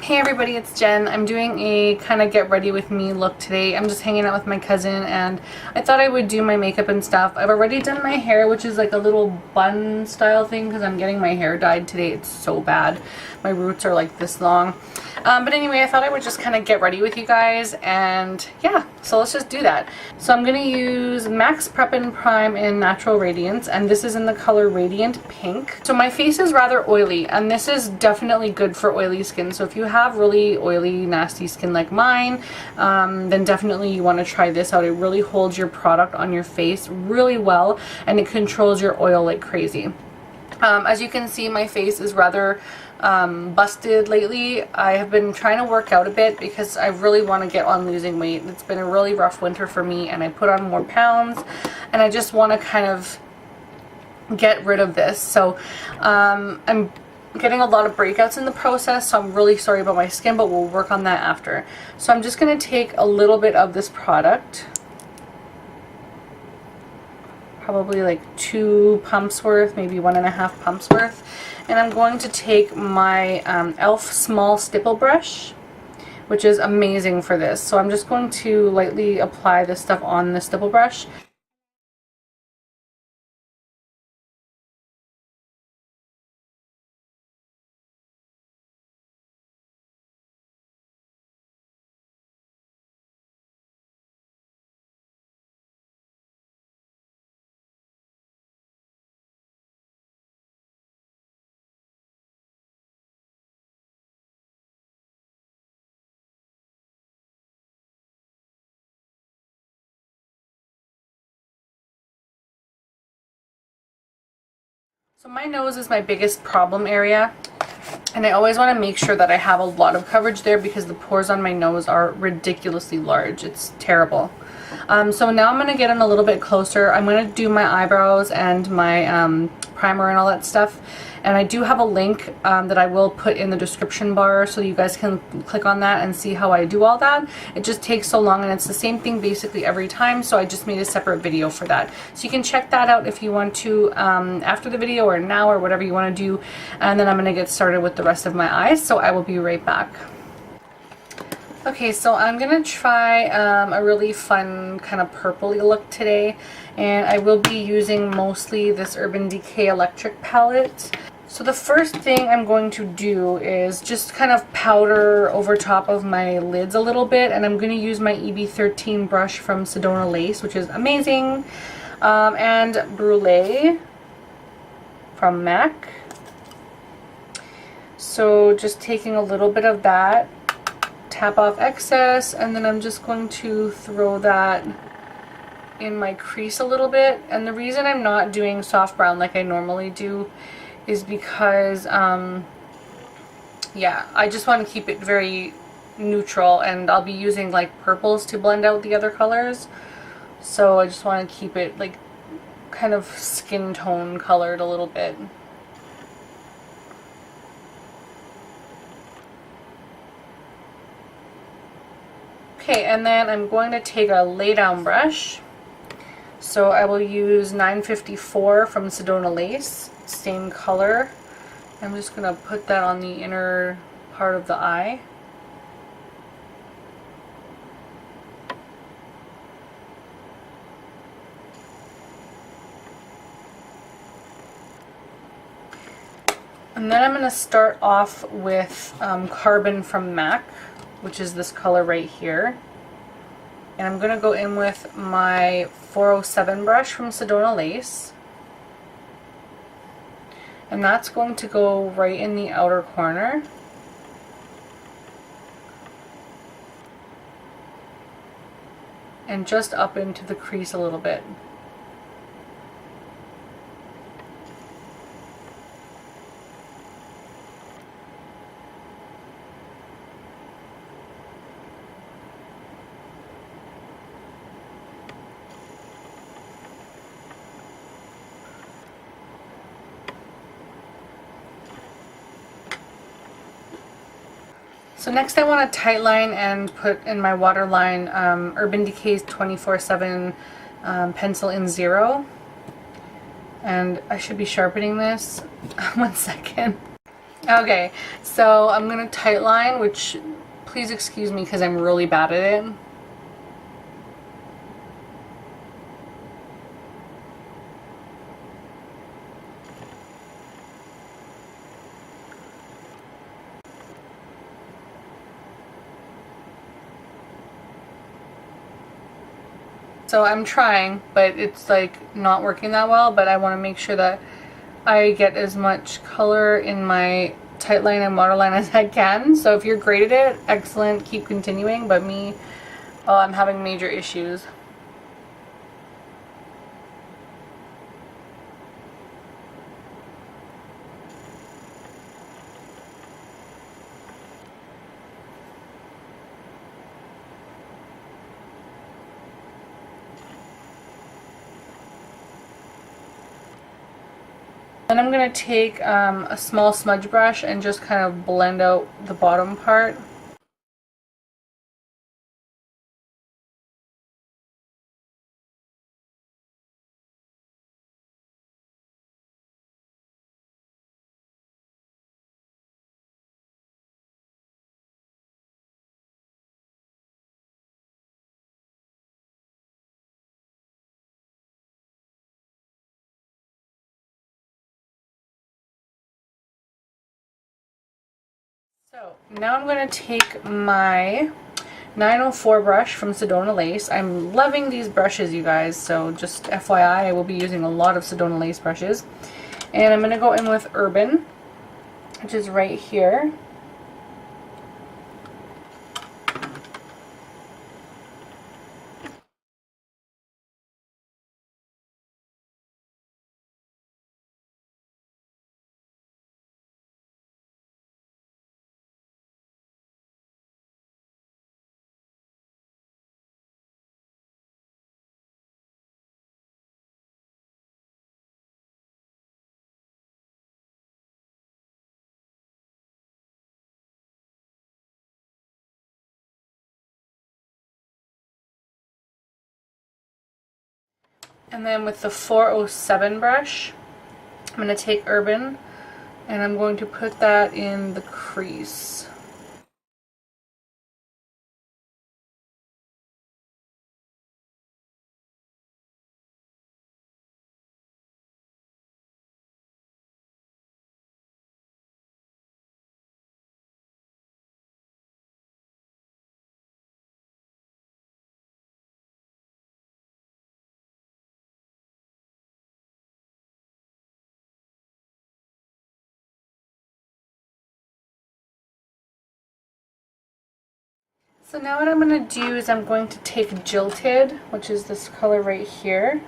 Hey everybody, it's Jen. I'm doing a kind of get ready with me look today. I'm just hanging out with my cousin and I thought I would do my makeup and stuff. I've already done my hair, which is like a little bun style thing because I'm getting my hair dyed today. It's so bad. My roots are like this long. But anyway, I thought I would just kind of get ready with you guys and yeah, so let's just do that. So I'm going to use Max Prep and Prime in Natural Radiance, and this is in the color Radiant Pink. So my face is rather oily and this is definitely good for oily skin. So if you have really oily, nasty skin like mine, then definitely you want to try this out. It really holds your product on your face really well and it controls your oil like crazy. As you can see, my face is rather busted lately. I have been trying to work out a bit because I really want to get on losing weight. It's been a really rough winter for me and I put on more pounds and I just want to kind of get rid of this. So I'm getting a lot of breakouts in the process, so I'm really sorry about my skin, but we'll work on that after. So I'm just going to take a little bit of this product, probably like 2 pumps worth, maybe 1.5 pumps worth, and I'm going to take my e.l.f. small stipple brush, which is amazing for this. So I'm just going to lightly apply this stuff on the stipple brush. So my nose is my biggest problem area, and I always want to make sure that I have a lot of coverage there because the pores on my nose are ridiculously large. It's terrible. So now I'm going to get in a little bit closer. I'm going to do my eyebrows and my primer and all that stuff. And I do have a link that I will put in the description bar so you guys can click on that and see how I do all that. It just takes so long and it's the same thing basically every time, so I just made a separate video for that. So you can check that out if you want to after the video or now or whatever you want to do. And then I'm going to get started with the rest of my eyes, so I will be right back. Okay, so I'm going to try a really fun kind of purpley look today, and I will be using mostly this Urban Decay Electric palette. So the first thing I'm going to do is just kind of powder over top of my lids a little bit, and I'm going to use my EB13 brush from Sedona Lace, which is amazing, and Brulee from MAC. So just taking a little bit of that, tap off excess, and then I'm just going to throw that in my crease a little bit. And the reason I'm not doing soft brown like I normally do is because yeah, I just want to keep it very neutral, and I'll be using like purples to blend out the other colors, so I just want to keep it like kind of skin tone colored a little bit. Okay, and then I'm going to take a lay down brush. So I will use 954 from Sedona Lace, same color. I'm just going to put that on the inner part of the eye. And then I'm going to start off with Carbon from MAC, which is this color right here. And I'm going to go in with my 407 brush from Sedona Lace. And that's going to go right in the outer corner. And just up into the crease a little bit. So next I want to tightline and put in my waterline Urban Decay's 24/7 pencil in 0. And I should be sharpening this. 1 second. Okay, so I'm gonna tight line, which please excuse me because I'm really bad at it. So I'm trying, but it's like not working that well, but I want to make sure that I get as much color in my tight line and waterline as I can. So if you're great at it, excellent, keep continuing, but me, I'm having major issues. Then I'm going to take a small smudge brush and just kind of blend out the bottom part. So now I'm going to take my 904 brush from Sedona Lace. I'm loving these brushes, you guys, so just FYI, I will be using a lot of Sedona Lace brushes. And I'm going to go in with Urban, which is right here. And then with the 407 brush, I'm going to take Urban and I'm going to put that in the crease. So now what I'm going to do is I'm going to take Jilted, which is this color right here,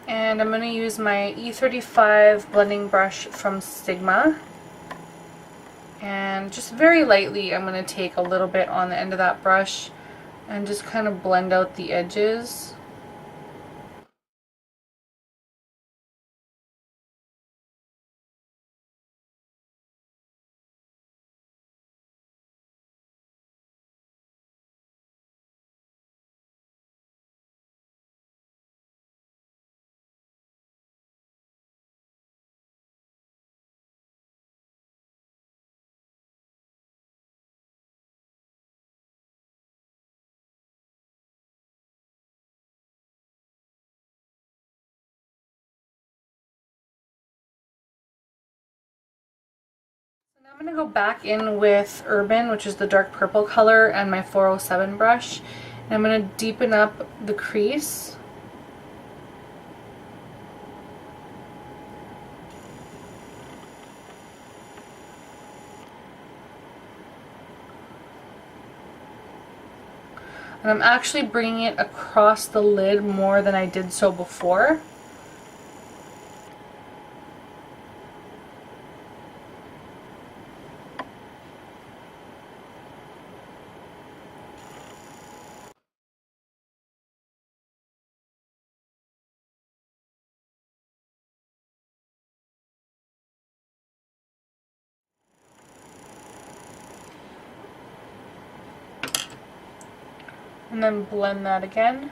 and I'm going to use my E35 blending brush from Sigma, and just very lightly I'm going to take a little bit on the end of that brush and just kind of blend out the edges. Now I'm going to go back in with Urban, which is the dark purple color, and my 407 brush. And I'm going to deepen up the crease. And I'm actually bringing it across the lid more than I did so before. And then blend that again.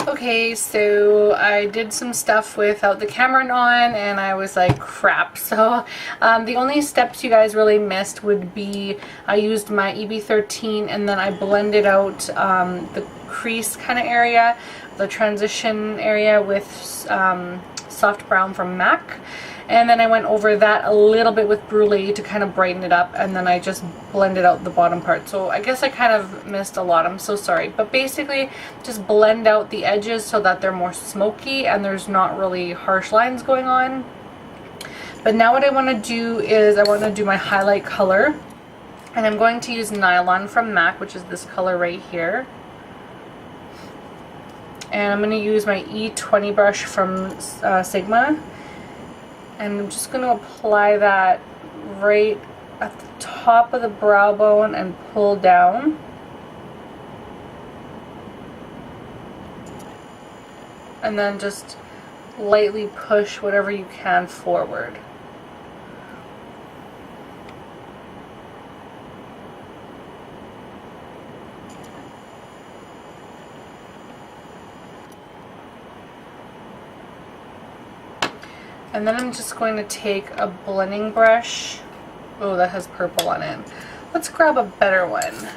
Okay, so I did some stuff without the camera on and I was like, crap. So the only steps you guys really missed would be I used my EB13 and then I blended out the crease kind of area, the transition area with soft brown from MAC. And then I went over that a little bit with Brulee to kind of brighten it up, and then I just blended out the bottom part. So I guess I kind of missed a lot, I'm so sorry. But basically, just blend out the edges so that they're more smoky and there's not really harsh lines going on. But now what I want to do is I want to do my highlight color. And I'm going to use Nylon from MAC, which is this color right here. And I'm going to use my E20 brush from Sigma. And I'm just going to apply that right at the top of the brow bone and pull down. And then just lightly push whatever you can forward. And then I'm just going to take a blending brush. Oh, that has purple on it. Let's grab a better one.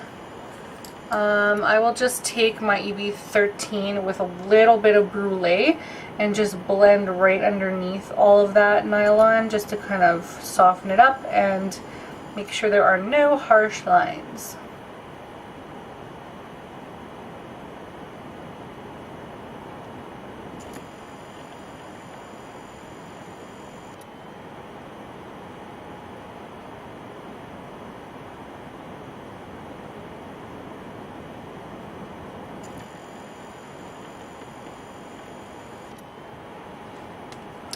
I will just take my EB13 with a little bit of Brulee and just blend right underneath all of that nylon just to kind of soften it up and make sure there are no harsh lines.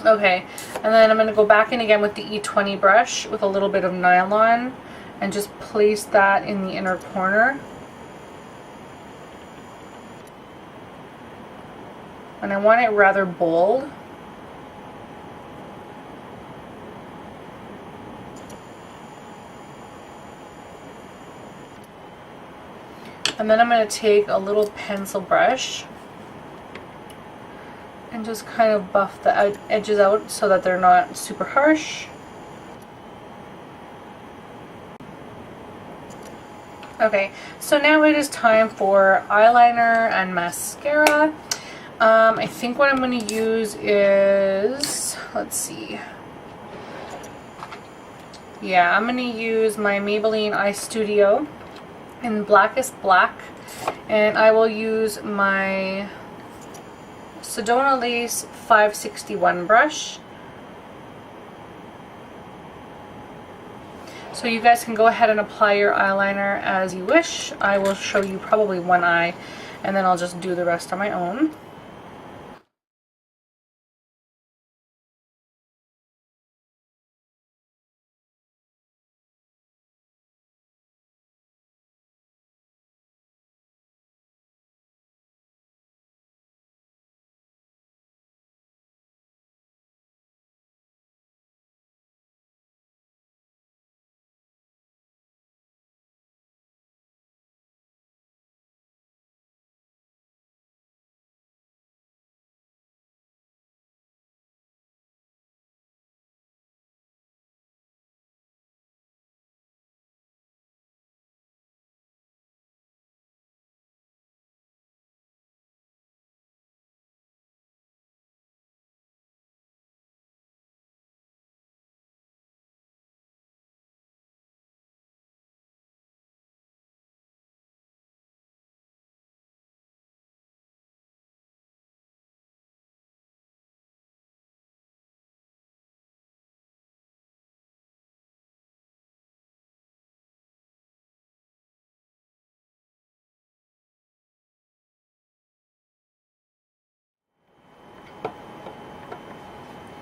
Okay, and then I'm going to go back in again with the E20 brush with a little bit of nylon and just place that in the inner corner. And I want it rather bold. And then I'm going to take a little pencil brush and just kind of buff the edges out so that they're not super harsh. Okay, so now it is time for eyeliner and mascara. I think what I'm going to use is, let's see. Yeah, I'm going to use my Maybelline Eye Studio in Blackest Black, and I will use my Sedona Lace 561 brush. So you guys can go ahead and apply your eyeliner as you wish. I will show you probably one eye and then I'll just do the rest on my own.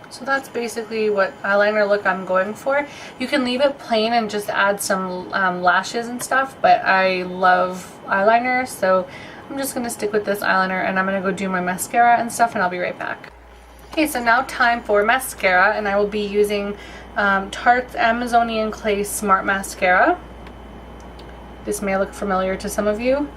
So that's basically what eyeliner look I'm going for. You can leave it plain and just add some lashes and stuff, but I love eyeliner, so I'm just going to stick with this eyeliner and I'm going to go do my mascara and stuff and I'll be right back. Okay, so now time for mascara, and I will be using Tarte's Amazonian Clay Smart Mascara. This may look familiar to some of you.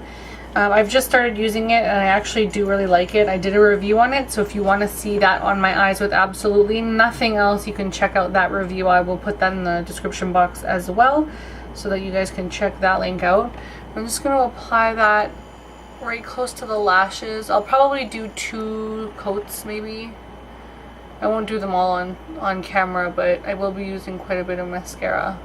I've just started using it and I actually do really like it. I did a review on it, so if you want to see that on my eyes with absolutely nothing else, you can check out that review. I will put that in the description box as well so that you guys can check that link out. I'm just going to apply that right close to the lashes. I'll probably do 2 coats maybe. I won't do them all on camera, but I will be using quite a bit of mascara.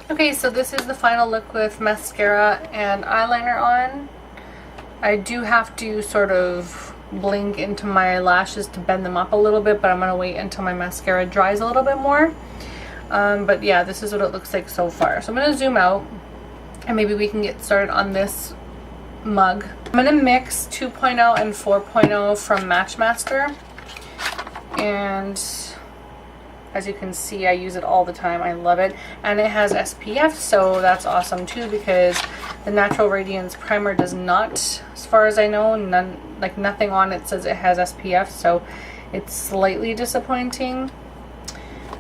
Okay, so this is the final look with mascara and eyeliner on. I do have to sort of blink into my lashes to bend them up a little bit, but I'm going to wait until my mascara dries a little bit more. But yeah, this is what it looks like so far. So I'm going to zoom out and maybe we can get started on this mug. I'm going to mix 2.0 and 4.0 from Matchmaster. And as you can see, I use it all the time. I love it. And it has SPF, so that's awesome too, because the Natural Radiance Primer does not, as far as I know. Nothing on it says it has SPF, so it's slightly disappointing.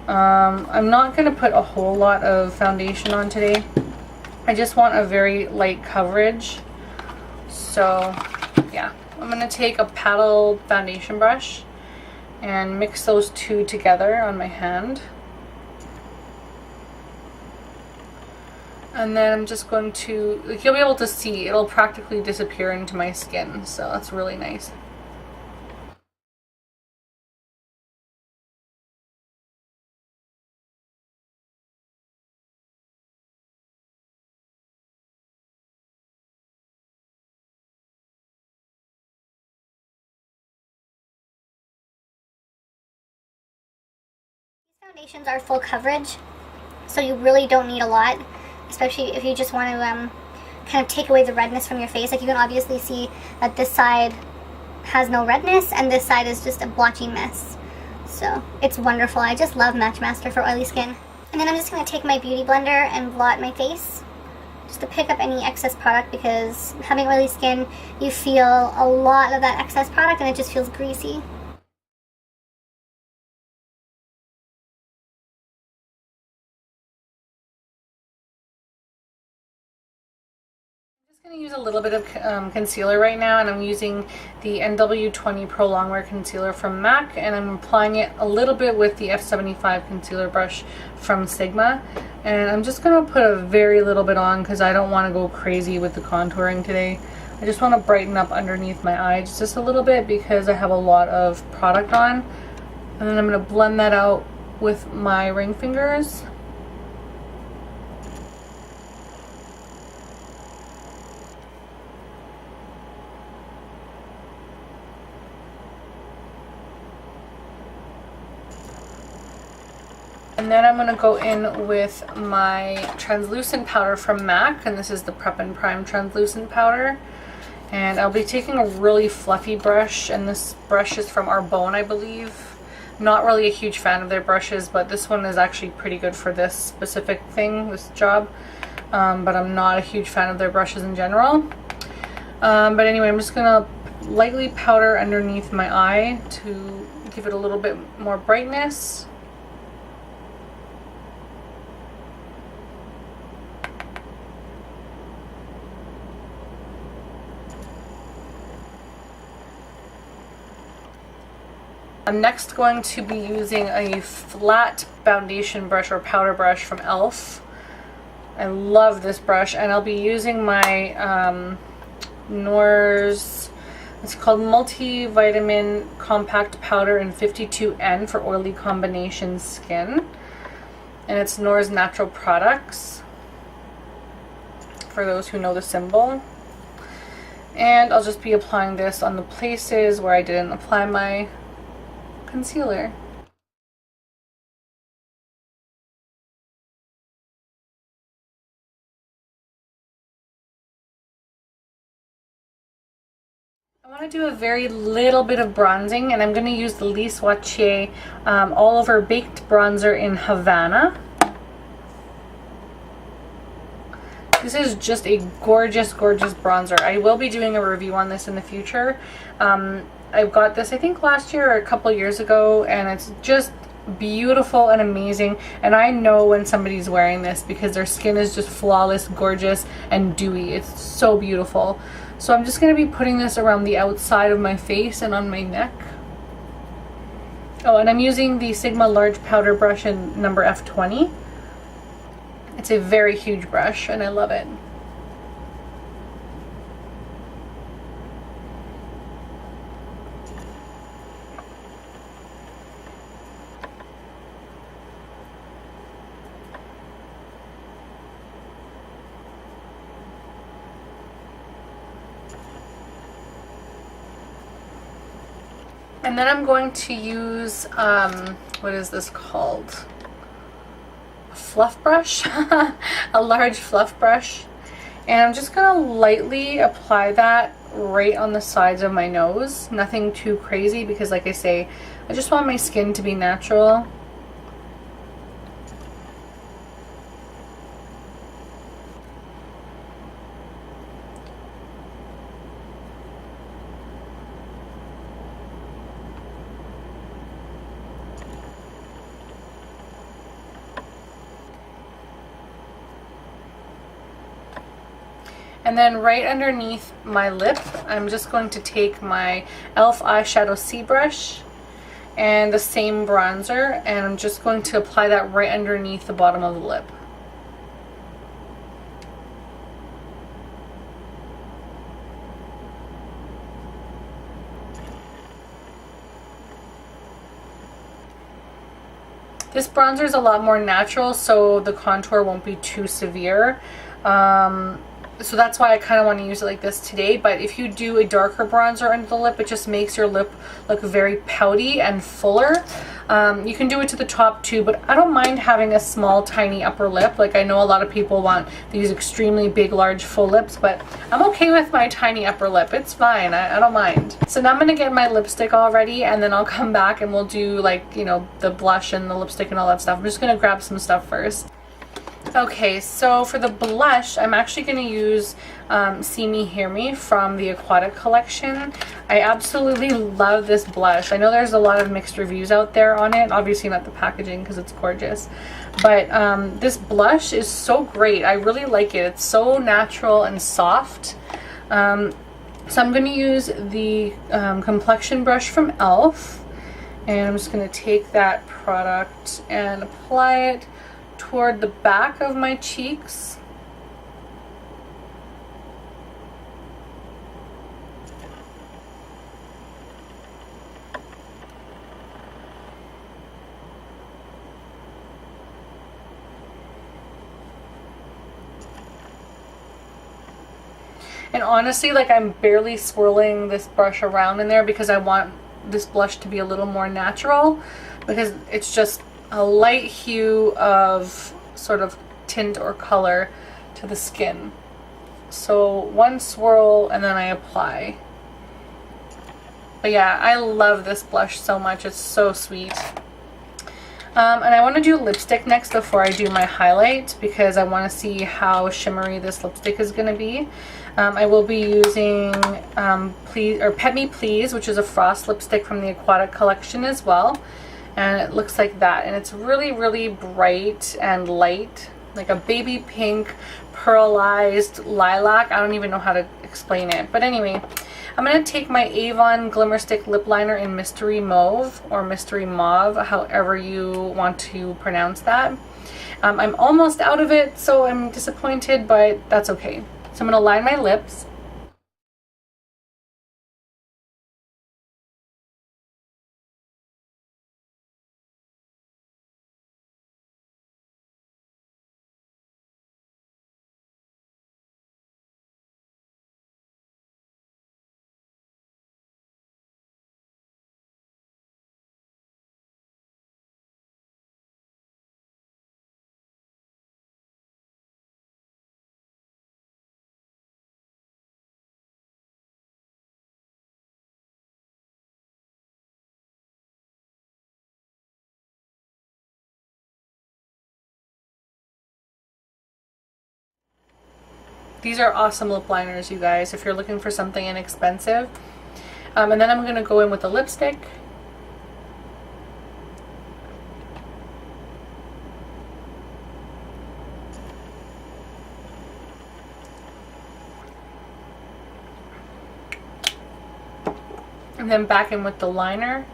I'm not going to put a whole lot of foundation on today. I just want a very light coverage. So yeah, I'm going to take a paddle foundation brush and mix those two together on my hand. And then I'm just going to, like, you'll be able to see, it'll practically disappear into my skin, so that's really nice. Foundations are full coverage, so you really don't need a lot, especially if you just want to kind of take away the redness from your face. Like, you can obviously see that this side has no redness and this side is just a blotchy mess. So it's wonderful. I just love Matchmaster for oily skin. And then I'm just going to take my beauty blender and blot my face just to pick up any excess product, because having oily skin, you feel a lot of that excess product and it just feels greasy. I'm going to use a little bit of concealer right now, and I'm using the NW20 Pro Longwear Concealer from MAC, and I'm applying it a little bit with the F75 concealer brush from Sigma. And I'm just going to put a very little bit on because I don't want to go crazy with the contouring today. I just want to brighten up underneath my eyes just a little bit because I have a lot of product on. And then I'm going to blend that out with my ring fingers. And then I'm going to go in with my translucent powder from MAC, and this is the Prep and Prime translucent powder. And I'll be taking a really fluffy brush, and this brush is from Arbonne, I believe. Not really a huge fan of their brushes, but this one is actually pretty good for this specific thing, this job. But I'm not a huge fan of their brushes in general. But anyway, I'm just going to lightly powder underneath my eye to give it a little bit more brightness. I'm next going to be using a flat foundation brush or powder brush from e.l.f. I love this brush, and I'll be using my NORS, it's called Multivitamin Compact Powder in 52N for oily combination skin. And it's NORS Natural Products, for those who know the symbol. And I'll just be applying this on the places where I didn't apply my concealer. I want to do a very little bit of bronzing, and I'm going to use the Lise Watier All Over Baked Bronzer in Havana. This is just a gorgeous, gorgeous bronzer. I will be doing a review on this in the future. I got this, I think, last year or a couple years ago, and it's just beautiful and amazing. And I know when somebody's wearing this because their skin is just flawless, gorgeous, and dewy. It's so beautiful. So I'm just going to be putting this around the outside of my face and on my neck. Oh, and I'm using the Sigma large powder brush in number F20. It's a very huge brush and I love it. And then I'm going to use, what is this called? A fluff brush? A large fluff brush. And I'm just going to lightly apply that right on the sides of my nose. Nothing too crazy because, like I say, I just want my skin to be natural. And then right underneath my lip, I'm just going to take my e.l.f. eyeshadow C brush and the same bronzer, and I'm just going to apply that right underneath the bottom of the lip. This bronzer is a lot more natural, so the contour won't be too severe. So that's why I kind of want to use it like this today. But if you do a darker bronzer under the lip, it just makes your lip look very pouty and fuller. You can do it to the top too, but I don't mind having a small tiny upper lip. Like, I know a lot of people want these extremely big large full lips, but I'm okay with my tiny upper lip. It's fine. I don't mind. So now I'm going to get my lipstick all ready, and then I'll come back and we'll do, like, you know, the blush and the lipstick and all that stuff. I'm just going to grab some stuff first. Okay, so for the blush, I'm actually going to use See Me Hear Me from the Aquatic collection. I absolutely love this blush. I know there's a lot of mixed reviews out there on it. Obviously not the packaging because it's gorgeous. But this blush is so great. I really like it. It's so natural and soft. So I'm going to use the complexion brush from e.l.f. And I'm just going to take that product and apply it toward the back of my cheeks. And honestly, like, I'm barely swirling this brush around in there because I want this blush to be a little more natural, because it's just a light hue of sort of tint or color to the skin. So one swirl and then I apply. But yeah, I love this blush so much. It's so sweet. And I want to do lipstick next before I do my highlight, because I want to see how shimmery this lipstick is going to be. I will be using Pet Me Please, which is a frost lipstick from the Aquatic collection as well. And it looks like that, and it's really, really bright and light, like a baby pink pearlized lilac. I don't even know how to explain it, but anyway, I'm going to take my Avon Glimmer Stick Lip Liner in Mystery Mauve, or Mystery Mauve, however you want to pronounce that. I'm almost out of it, so I'm disappointed, but that's okay. So I'm going to line my lips. These are awesome lip liners, you guys, if you're looking for something inexpensive. And then I'm going to go in with a lipstick. And then back in with the liner.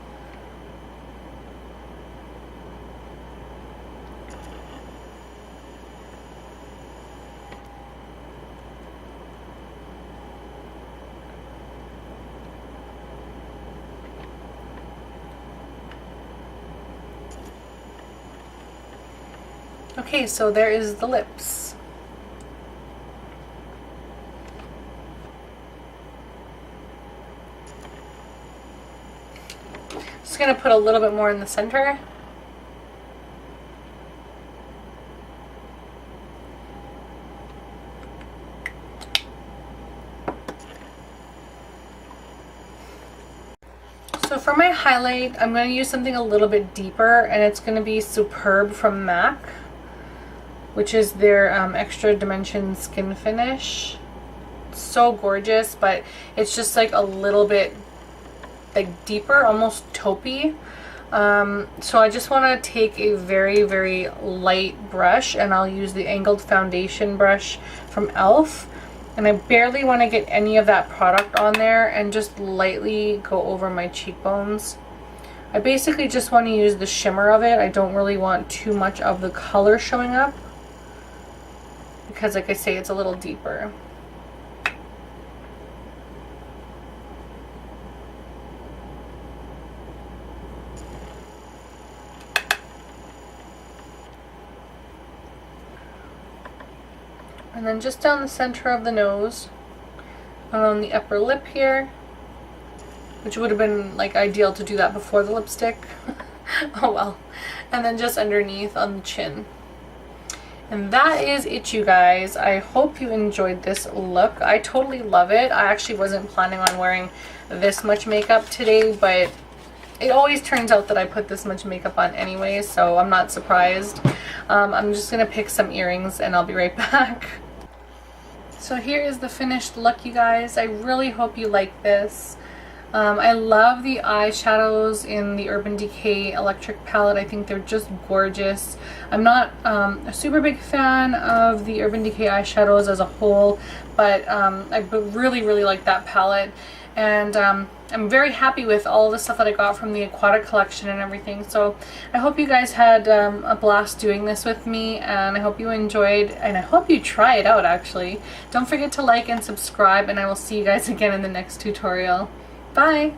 Okay, so there is the lips. Just gonna put a little bit more in the center. So for my highlight, I'm going to use something a little bit deeper, and it's going to be Superb from MAC, which is their Extra Dimension Skin Finish. It's so gorgeous, but it's just like a little bit like deeper, almost taupey. So I just want to take a very, very light brush, and I'll use the angled foundation brush from e.l.f. And I barely want to get any of that product on there, and just lightly go over my cheekbones. I basically just want to use the shimmer of it. I don't really want too much of the color showing up, because like I say, it's a little deeper. And then just down the center of the nose, on the upper lip here, which would have been like ideal to do that before the lipstick. Oh well. And then just underneath on the chin. And that is it, you guys. I hope you enjoyed this look. I totally love it. I actually wasn't planning on wearing this much makeup today, but it always turns out that I put this much makeup on anyway, so I'm not surprised. I'm just gonna pick some earrings and I'll be right back. So here is the finished look, you guys. I really hope you like this. I love the eyeshadows in the Urban Decay Electric palette. I think they're just gorgeous. I'm not a super big fan of the Urban Decay eyeshadows as a whole, but I really, really like that palette. And I'm very happy with all the stuff that I got from the Aquatic collection and everything. So I hope you guys had a blast doing this with me, and I hope you enjoyed, and I hope you try it out actually. Don't forget to like and subscribe, and I will see you guys again in the next tutorial. Bye!